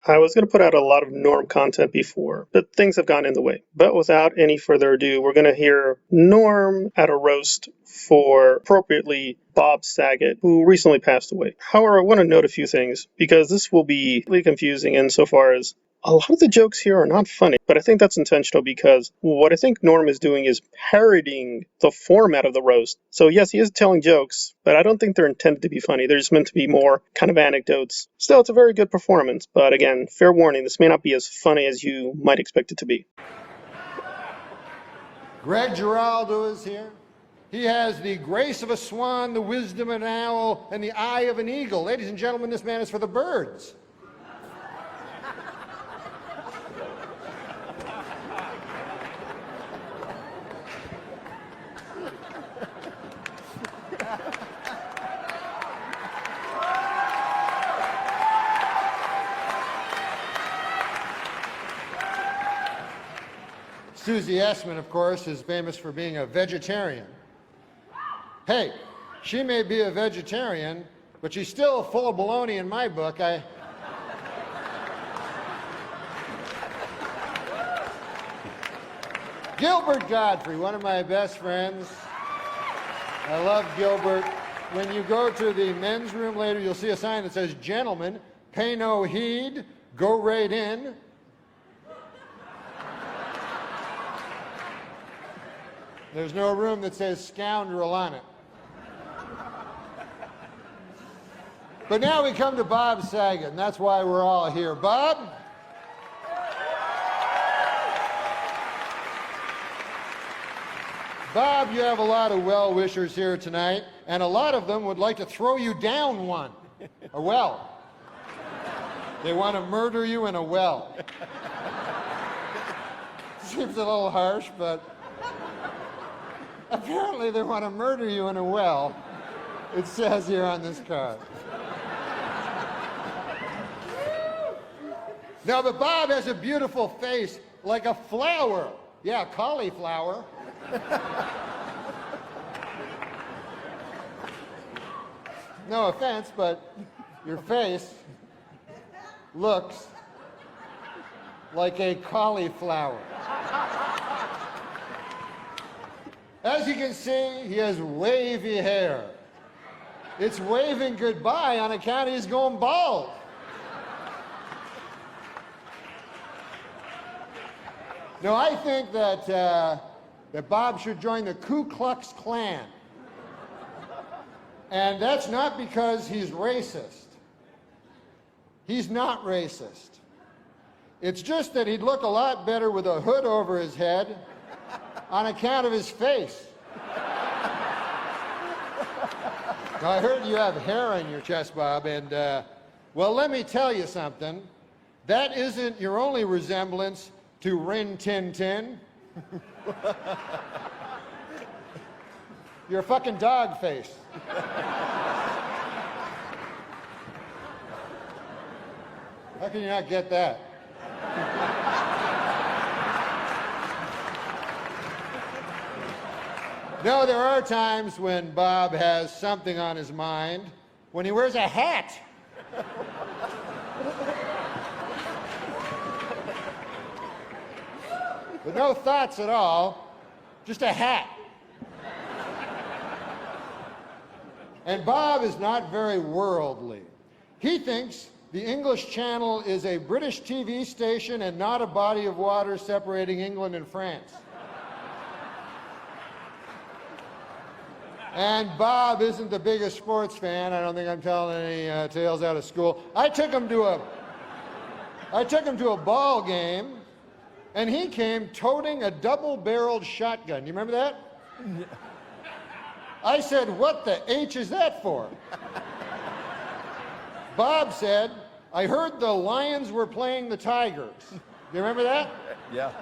I was going to put out a lot of Norm content before, but things have gotten in the way. But without any further ado, we're going to hear Norm at a roast for appropriately Bob Saget, who recently passed away. However, I want to note a few things because this will be really confusing insofar as a lot of the jokes here are not funny, but I think that's intentional because what I think Norm is doing is parodying the format of the roast. So yes, he is telling jokes, but I don't think they're intended to be funny. They're just meant to be more kind of anecdotes. Still, it's a very good performance, but again, fair warning, this may not be as funny as you might expect it to be. Greg Giraldo is here. He has the grace of a swan, the wisdom of an owl, and the eye of an eagle. Ladies and gentlemen, this man is for the birds. Susie Essman, of course, is famous for being a vegetarian. Hey, she may be a vegetarian, but she's still full of baloney in my book. Gilbert Godfrey, one of my best friends. I love Gilbert. When you go to the men's room later, you'll see a sign that says, "Gentlemen, pay no heed, go right in." There's no room that says "scoundrel" on it. But now we come to Bob Saget, and that's why we're all here. Bob? Bob, you have a lot of well-wishers here tonight, and a lot of them would like to throw you down one, a well. They want to murder you in a well. Seems a little harsh, but apparently they want to murder you in a well. It says here on this card. No, but Bob has a beautiful face, like a flower. Yeah, cauliflower. No offense, but your face looks like a cauliflower. As you can see, he has wavy hair. It's waving goodbye on account he's going bald. No, I think that Bob should join the Ku Klux Klan. And that's not because he's racist. He's not racist. It's just that he'd look a lot better with a hood over his head on account of his face. Now, I heard you have hair on your chest, Bob, and, well, let me tell you something. That isn't your only resemblance to Rin Tin Tin. You're a fucking dog face. How can you not get that? No, there are times when Bob has something on his mind, when he wears a hat. With no thoughts at all, just a hat. And Bob is not very worldly. He thinks the English Channel is a British TV station and not a body of water separating England and France. And Bob isn't the biggest sports fan. I don't think I'm telling any tales out of school. I took him to a ball game, and he came toting a double-barreled shotgun. You remember that? I said, "What the H is that for?" Bob said, "I heard the Lions were playing the Tigers." You remember that? Yeah.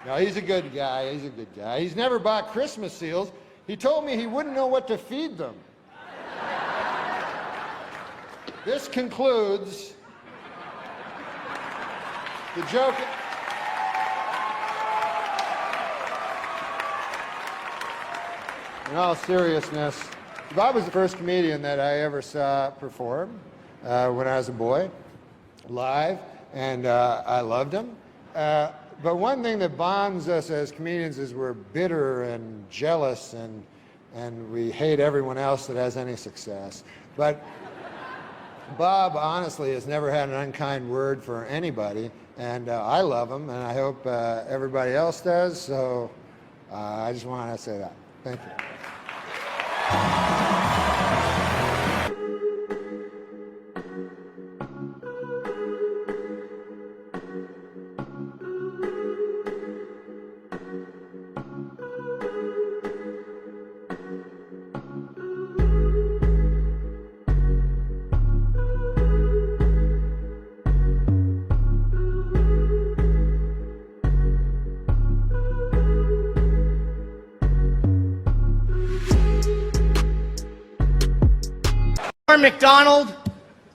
No, he's a good guy. He's a good guy. He's never bought Christmas seals. He told me he wouldn't know what to feed them. This concludes the joke. In all seriousness, Bob was the first comedian that I ever saw perform when I was a boy, live, and I loved him. But one thing that bonds us as comedians is we're bitter and jealous, and we hate everyone else that has any success. But Bob, honestly, has never had an unkind word for anybody, and I love him, and I hope everybody else does, so I just wanted to say that. Thank you. Norm Macdonald,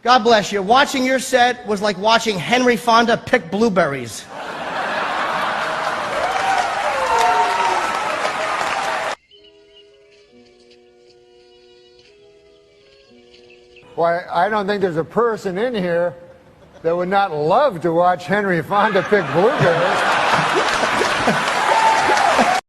God bless you. Watching your set was like watching Henry Fonda pick blueberries. Why, I don't think there's a person in here that would not love to watch Henry Fonda pick blueberries.